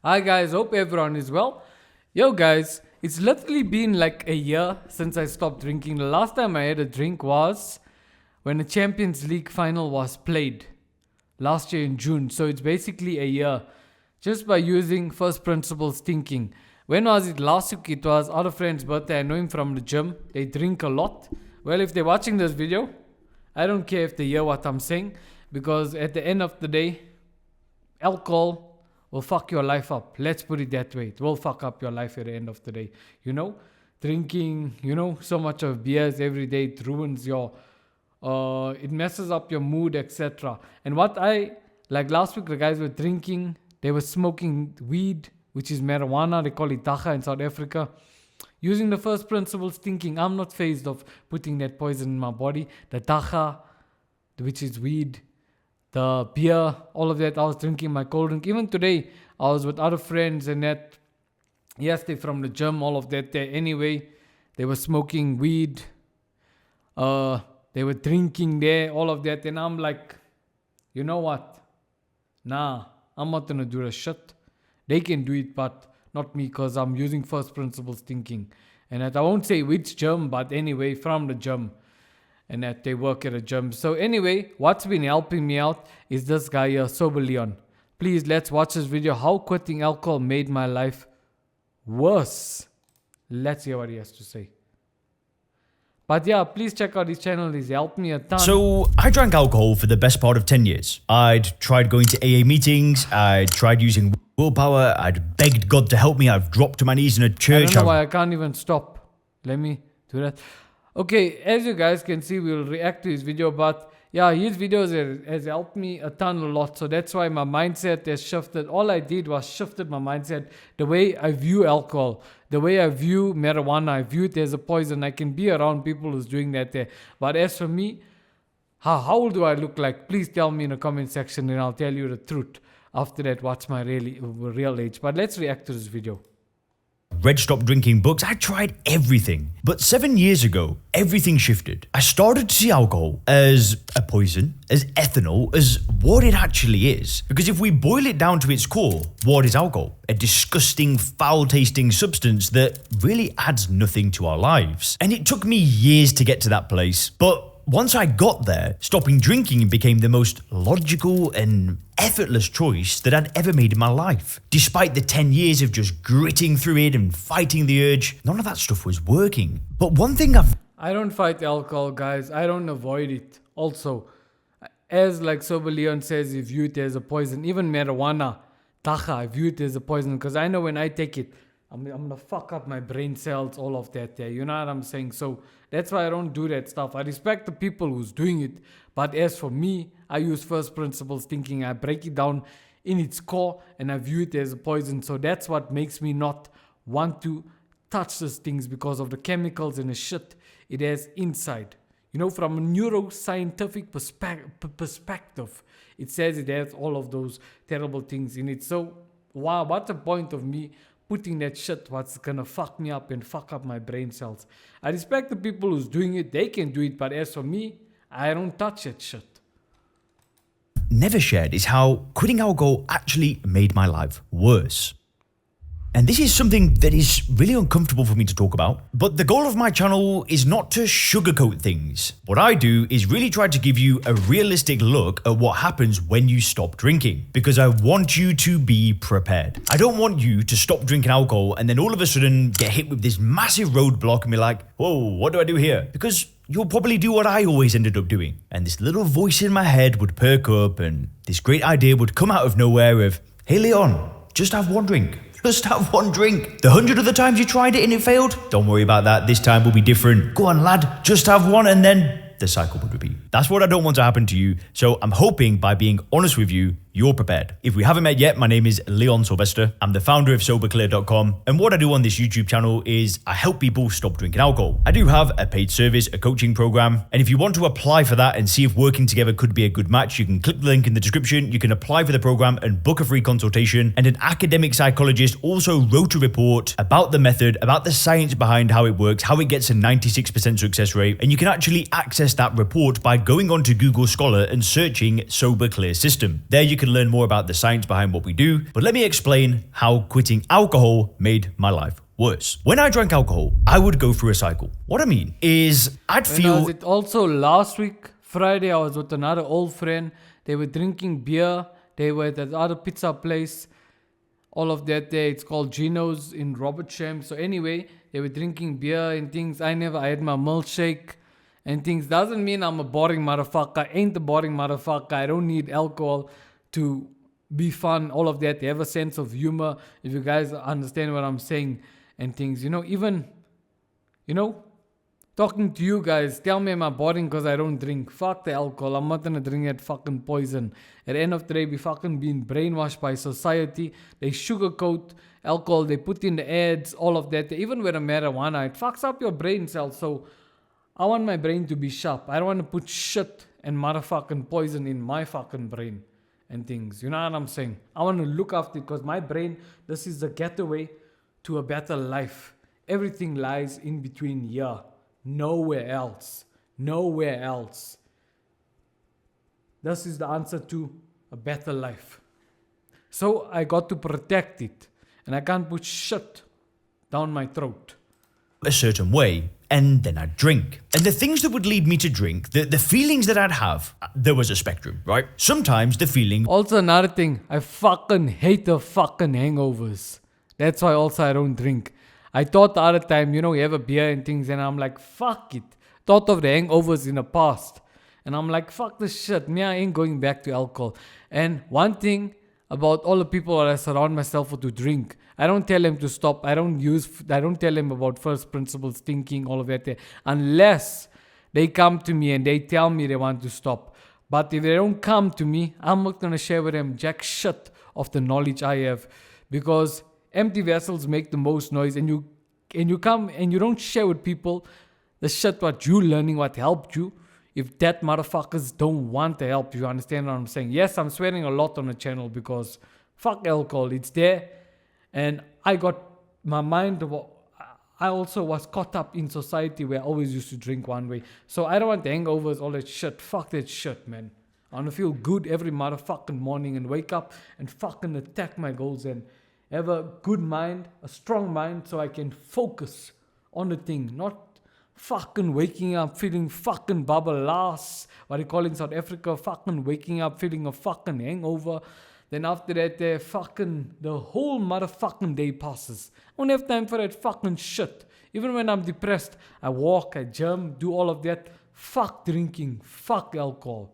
Hi guys, hope everyone is well. Yo guys, it's literally been like a year since I stopped drinking. The last time I had a drink was when the Champions League final was played last year in June. So it's basically a year just by using first principles thinking. When was it? Last week it was other friend's birthday. I know him from the gym. They drink a lot. Well, if they're watching this video, I don't care if they hear what I'm saying because at the end of the day, alcohol will fuck your life up. Let's put it that way. It will fuck up your life at the end of the day. Drinking, so much of beers every day, it ruins it messes up your mood, etc. And like last week, the guys were drinking, they were smoking weed, which is marijuana, they call it dacha in South Africa. Using the first principles thinking, I'm not phased of putting that poison in my body. The dacha, which is weed, the beer, all of that, I was drinking my cold drink. Even today, I was with other friends and that. Yes, they're from the gym, all of that there. Anyway, they were smoking weed. They were drinking there, all of that. And I'm like, you know what? Nah, I'm not going to do the shit. They can do it, but not me because I'm using first principles thinking. And that I won't say which gym, but anyway, from the gym. And that they work at a gym. So anyway, what's been helping me out is this guy here, Sober Leon. Please, let's watch this video. How quitting alcohol made my life worse. Let's hear what he has to say. But yeah, please check out his channel. He's helped me a ton. So I drank alcohol for the best part of 10 years. I'd tried going to AA meetings. I'd tried using willpower. I'd begged God to help me. I've dropped to my knees in a church. I don't know why I can't even stop. Let me do that. Okay, as you guys can see, we'll react to his video, but yeah, his videos has helped me a lot. So that's why my mindset has shifted. All I did was shifted my mindset, the way I view alcohol, the way I view marijuana. I view it as a poison. I can be around people who's doing that there. But as for me, how old do I look like? Please tell me in the comment section and I'll tell you the truth. After that, what's my real age? But let's react to this video. Read Stop Drinking books. I tried everything. But 7 years ago, everything shifted. I started to see alcohol as a poison, as ethanol, as what it actually is. Because if we boil it down to its core, what is alcohol? A disgusting, foul-tasting substance that really adds nothing to our lives. And it took me years to get to that place. But once I got there, stopping drinking became the most logical and effortless choice that I'd ever made in my life. Despite the 10 years of just gritting through it and fighting the urge, none of that stuff was working. But one thing I don't fight alcohol, guys. I don't avoid it. Also, as like Sober Leon says, I view it as a poison. Even marijuana, dacha, I view it as a poison because I know when I take it, I'm going to fuck up my brain cells, all of that there. You know what I'm saying? So that's why I don't do that stuff. I respect the people who's doing it. But as for me, I use first principles thinking. I break it down in its core and I view it as a poison. So that's what makes me not want to touch these things because of the chemicals and the shit it has inside. From a neuroscientific perspective, it says it has all of those terrible things in it. So wow, what's the point of me putting that shit what's gonna fuck me up and fuck up my brain cells? I respect the people who's doing it, they can do it, but as for me, I don't touch that shit. never shared is how quitting alcohol actually made my life worse. And this is something that is really uncomfortable for me to talk about, but the goal of my channel is not to sugarcoat things. What I do is really try to give you a realistic look at what happens when you stop drinking, because I want you to be prepared. I don't want you to stop drinking alcohol and then all of a sudden get hit with this massive roadblock and be like, whoa, what do I do here? Because you'll probably do what I always ended up doing. And this little voice in my head would perk up and this great idea would come out of nowhere of, hey Leon, just have one drink. Just have one drink. The 100 other times you tried it and it failed, don't worry about that. This time will be different. Go on, lad. Just have one and then the cycle would repeat. That's what I don't want to happen to you. So I'm hoping by being honest with you, you're prepared. If we haven't met yet, my name is Leon Sylvester. I'm the founder of SoberClear.com. And what I do on this YouTube channel is I help people stop drinking alcohol. I do have a paid service, a coaching program. And if you want to apply for that and see if working together could be a good match, you can click the link in the description. You can apply for the program and book a free consultation. And an academic psychologist also wrote a report about the method, about the science behind how it works, how it gets a 96% success rate. And you can actually access that report by going onto Google Scholar and searching Sober Clear System. There you can can learn more about the science behind what we do, but let me explain how quitting alcohol made my life worse. When I drank alcohol, I would go through a cycle. What I mean is I'd feel... it also last week, Friday, I was with another old friend. They were drinking beer. They were at that other pizza place. All of that there, it's called Gino's in Robertsham. So anyway, they were drinking beer and things. I had my milkshake and things. Doesn't mean I'm a boring motherfucker. Ain't a boring motherfucker. I don't need alcohol to be fun. All of that. They have a sense of humor. If you guys understand what I'm saying and things. Talking to you guys, tell me am I boring because I don't drink. Fuck the alcohol. I'm not gonna drink that fucking poison. At the end of the day, we fucking being brainwashed by society. They sugarcoat alcohol. They put in the ads, all of that. They even with a marijuana, it fucks up your brain cells. So I want my brain to be sharp. I don't want to put shit and motherfucking poison in my fucking brain and things. You know what I'm saying? I want to look after it because my brain, this is the getaway to a better life. Everything lies in between here. Nowhere else. Nowhere else. This is the answer to a better life. So I got to protect it. And I can't put shit down my throat. A certain way, and then I'd drink. And the things that would lead me to drink, the feelings that I'd have, there was a spectrum, right? Sometimes the feeling... Also another thing, I fucking hate the fucking hangovers. That's why also I don't drink. I thought the other time, you have a beer and things, and I'm like, fuck it. Thought of the hangovers in the past. And I'm like, fuck this shit. Me, I ain't going back to alcohol. And one thing about all the people that I surround myself with to drink, I don't tell them to stop. I don't tell them about first principles thinking, all of that there, unless they come to me and they tell me they want to stop. But if they don't come to me, I'm not going to share with them jack shit of the knowledge I have. Because empty vessels make the most noise, and you come and you don't share with people the shit what you learning, what helped you. If that motherfuckers don't want to help you, understand what I'm saying? Yes, I'm swearing a lot on the channel because fuck alcohol, it's there. And I got my mind, I also was caught up in society where I always used to drink one way. So I don't want the hangovers, all that shit. Fuck that shit, man. I want to feel good every motherfucking morning and wake up and fucking attack my goals and have a good mind, a strong mind, so I can focus on the thing. Not fucking waking up feeling fucking bubble ass, what they call in South Africa, fucking waking up feeling a fucking hangover. Then after that, the whole motherfucking day passes. I don't have time for that fucking shit. Even when I'm depressed, I walk, I gym, do all of that. Fuck drinking, fuck alcohol.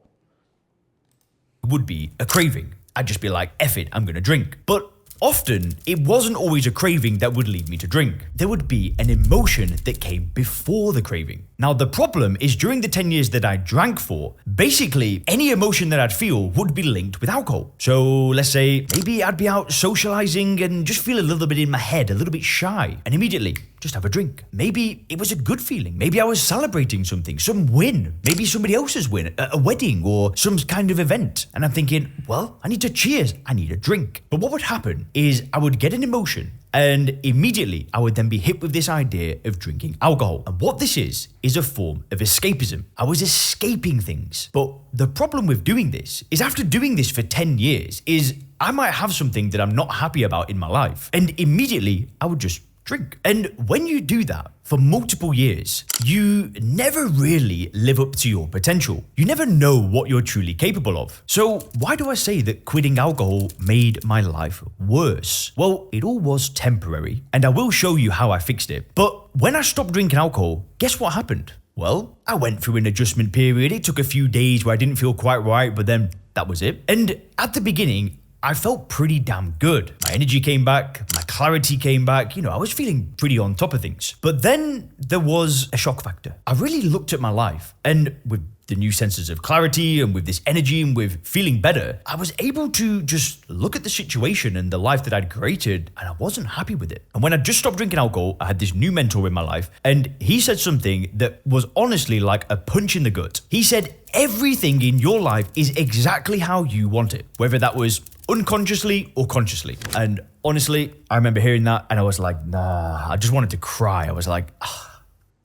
Would be a craving. I'd just be like, F it, I'm gonna drink. But often, it wasn't always a craving that would lead me to drink. There would be an emotion that came before the craving. Now, the problem is during the 10 years that I drank for, basically, any emotion that I'd feel would be linked with alcohol. So, let's say, maybe I'd be out socializing and just feel a little bit in my head, a little bit shy, and immediately just have a drink. Maybe it was a good feeling. Maybe I was celebrating something, some win. Maybe somebody else's win, a wedding or some kind of event. And I'm thinking, well, I need to cheers. I need a drink. But what would happen is I would get an emotion and immediately I would then be hit with this idea of drinking alcohol. And what this is a form of escapism. I was escaping things. But the problem with doing this is after doing this for 10 years is I might have something that I'm not happy about in my life. And immediately I would just drink. And when you do that for multiple years, you never really live up to your potential. You never know what you're truly capable of. So why do I say that quitting alcohol made my life worse? Well, it all was temporary, and I will show you how I fixed it. But when I stopped drinking alcohol, guess what happened? Well, I went through an adjustment period. It took a few days where I didn't feel quite right, but then that was it. And at the beginning, I felt pretty damn good. My energy came back, my clarity came back, I was feeling pretty on top of things. But then there was a shock factor. I really looked at my life, and with the new senses of clarity and with this energy and with feeling better, I was able to just look at the situation and the life that I'd created, and I wasn't happy with it. And when I just stopped drinking alcohol, I had this new mentor in my life, and he said something that was honestly like a punch in the gut. He said, everything in your life is exactly how you want it, whether that was unconsciously or consciously. And honestly, I remember hearing that and I was like, nah, I just wanted to cry. I was like,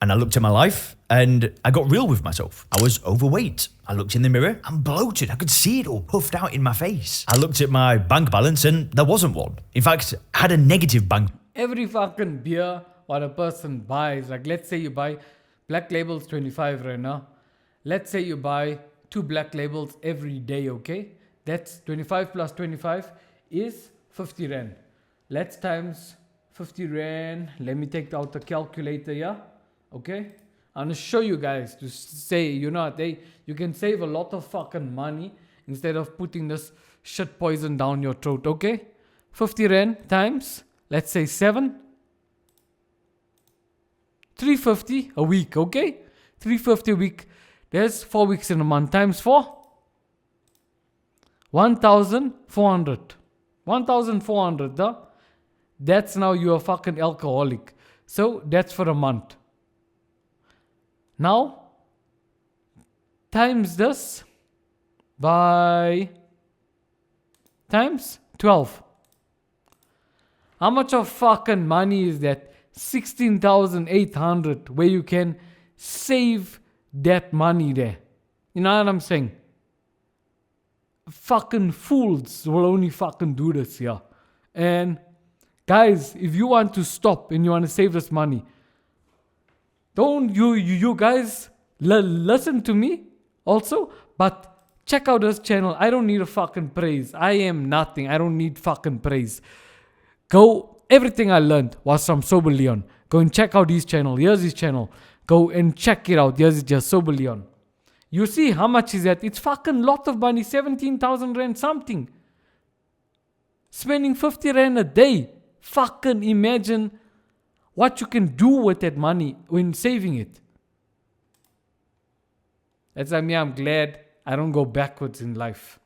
And I looked at my life and I got real with myself. I was overweight. I looked in the mirror, I'm bloated. I could see it all puffed out in my face. I looked at my bank balance and there wasn't one. In fact, I had a negative bank. Every fucking beer what a person buys, like let's say you buy Black Labels 25 right now. Let's say you buy 2 Black Labels every day, okay? That's 25 plus 25 is 50 Rand. Let's times 50 Rand. Let me take out the calculator, yeah? Okay? I'm gonna show you guys to say, you know, you can save a lot of fucking money instead of putting this shit poison down your throat, okay? 50 Rand times, let's say 7. 350 a week, okay? 350 a week. There's 4 weeks in a month times 4. 1,400. 1,400, huh? That's now you're a fucking alcoholic. So that's for a month. Now, times this by times 12. How much of fucking money is that? 16,800 where you can save that money there. You know what I'm saying? Fucking fools will only fucking do this, yeah. And guys, if you want to stop and you want to save this money, don't you guys listen to me also, but check out this channel. I don't need a fucking praise. I am nothing. I don't need fucking praise. Everything I learned was from Sober Leon. Go and check out his channel. Here's his channel. Go and check it out. Here's just Sober Leon. You see how much is that? It's fucking lot of money. 17,000 Rand something. Spending 50 Rand a day. Fucking imagine what you can do with that money when saving it. That's why I'm glad I don't go backwards in life.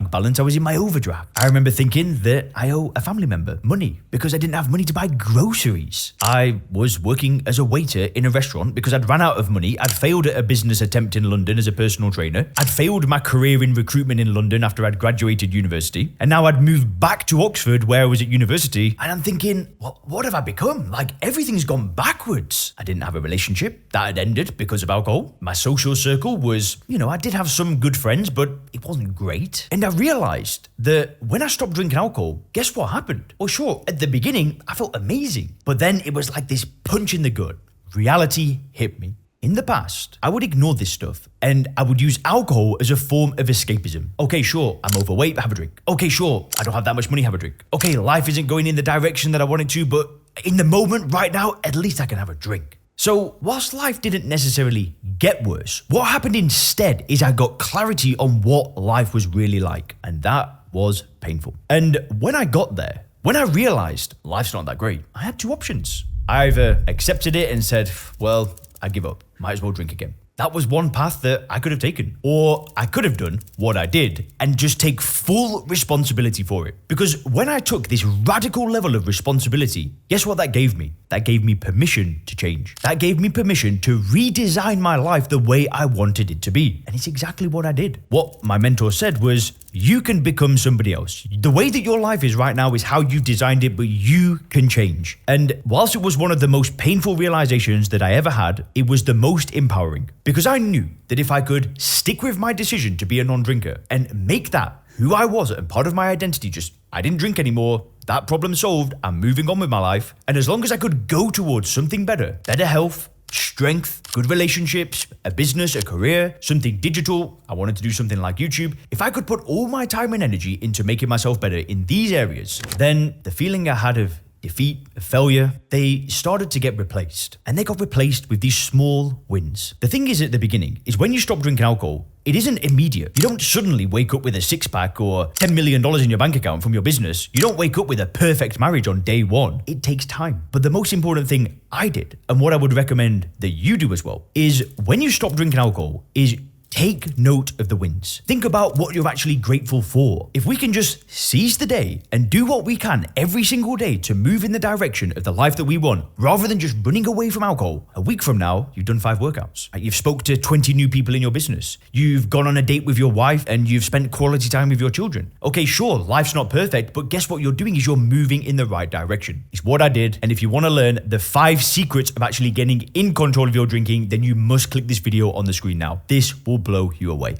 Balance, I was in my overdraft. I remember thinking that I owe a family member money because I didn't have money to buy groceries. I was working as a waiter in a restaurant because I'd run out of money. I'd failed at a business attempt in London as a personal trainer. I'd failed my career in recruitment in London after I'd graduated university. And now I'd moved back to Oxford where I was at university. And I'm thinking, what have I become? Like everything's gone backwards. I didn't have a relationship. That had ended because of alcohol. My social circle was, I did have some good friends, but it wasn't great. And I realized that when I stopped drinking alcohol, guess what happened? Well, sure, at the beginning, I felt amazing. But then it was like this punch in the gut. Reality hit me. In the past, I would ignore this stuff and I would use alcohol as a form of escapism. Okay, sure, I'm overweight, have a drink. Okay, sure, I don't have that much money, have a drink. Okay, life isn't going in the direction that I wanted to, but in the moment right now, at least I can have a drink. So, whilst life didn't necessarily get worse, what happened instead is I got clarity on what life was really like, and that was painful. And when I got there, when I realized life's not that great, I had 2 options. I either accepted it and said, well, I give up, might as well drink again. That was one path that I could have taken. Or I could have done what I did and just take full responsibility for it. Because when I took this radical level of responsibility, guess what that gave me? That gave me permission to change. That gave me permission to redesign my life the way I wanted it to be. And it's exactly what I did. What my mentor said was, you can become somebody else. The way that your life is right now is how you've designed it, but you can change. And whilst it was one of the most painful realizations that I ever had, it was the most empowering. Because I knew that if I could stick with my decision to be a non-drinker and make that who I was and part of my identity, just I didn't drink anymore, that problem solved, I'm moving on with my life. And as long as I could go towards something better health, strength, good relationships, a business, a career, something digital. I wanted to do something like YouTube. If I could put all my time and energy into making myself better in these areas, then the feeling I had of defeat, of failure, they started to get replaced. And they got replaced with these small wins. The thing is at the beginning, is when you stop drinking alcohol, it isn't immediate. You don't suddenly wake up with a 6-pack or $10 million in your bank account from your business. You don't wake up with a perfect marriage on day 1. It takes time. But the most important thing I did, and what I would recommend that you do as well, is when you stop drinking alcohol, is Take note of the wins. Think about what you're actually grateful for. If we can just seize the day and do what we can every single day to move in the direction of the life that we want, rather than just running away from alcohol, a week from now, you've done 5 workouts. You've spoke to 20 new people in your business. You've gone on a date with your wife and you've spent quality time with your children. Okay, sure, life's not perfect, but guess what you're doing is you're moving in the right direction. It's what I did. And if you want to learn the 5 secrets of actually getting in control of your drinking, then you must click this video on the screen now. This will blow you away.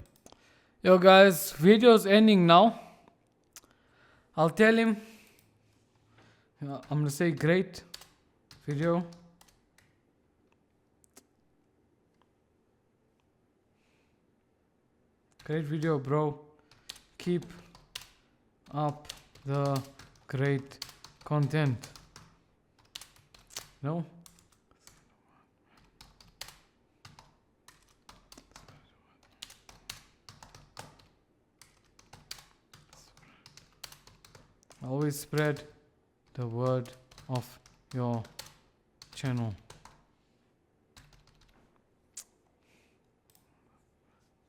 Yo guys, video's ending now. I'll tell him. I'm gonna say great video. Great video, bro. Keep up the great content. No? Always spread the word of your channel.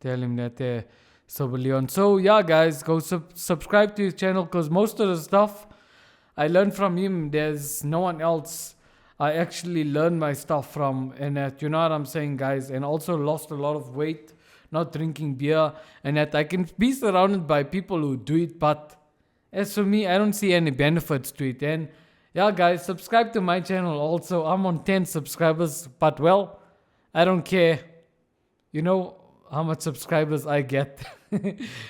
Tell him that there, Soberleon. So yeah, guys, go subscribe to his channel because most of the stuff I learned from him. There's no one else I actually learned my stuff from, and that, you know what I'm saying, guys. And also lost a lot of weight, not drinking beer, and that I can be surrounded by people who do it, but as for me, I don't see any benefits to it. And yeah, guys, subscribe to my channel also. I'm on 10 subscribers, but well, I don't care. You know how much subscribers I get.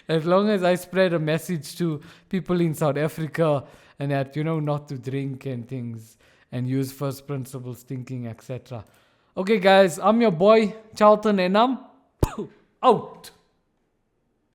As long as I spread a message to people in South Africa and that, you know, not to drink and things and use first principles thinking, etc. Okay, guys, I'm your boy, Charlton, and I'm out.